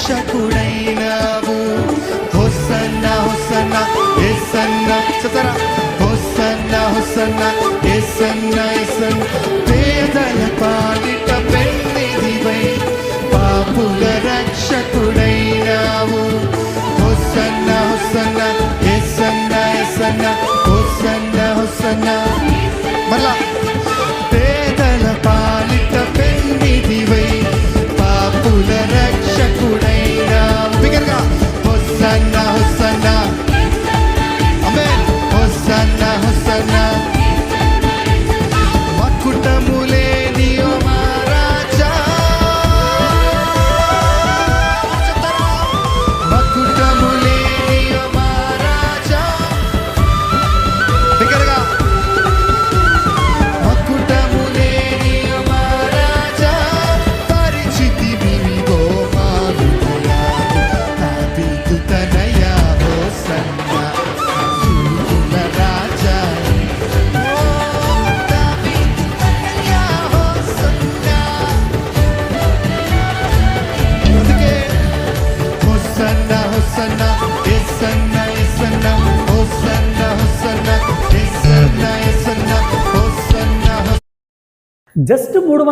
రక్షకుడైనావు. హోసన్నా హోసన్నా యేసన్నా చతరా, హోసన్నా హోసన్నా యేసన్నా యేసన్నా. పేదల పాలిట పెన్నిధివై పాపుల రక్షకుడైనావు. హోసన్నా హోసన్నా యేసన్నా యేసన్నా, హోసన్నా హోసన్నా. మళ్ళా పేదల పాలిట పెన్నిధివై పాపుల రక్షకుడైనావు. బిగ్గరగా హోసన్నా హోసన్నా, ఆమేన్. హోసన్నా హోసన్నా. మకుటములే నీయో మా రాజా, మకుటములే నీయో మా రాజా. బిగ్గరగా మకుటములే నీయో మా రాజా. పరిచితి వినిగో మారుదయా, దావీదు తనయా హోసన్నా. యూదుల రాజా, ఓ దావీదు తనయా హోసన్నా. అందుకే హోసన్నా హోసన్నా యేసన్నా యేసన్నా, హోసన్నా హోసన్నా యేసన్నా యేసన్నా, హోసన్నా. జస్ట్ 300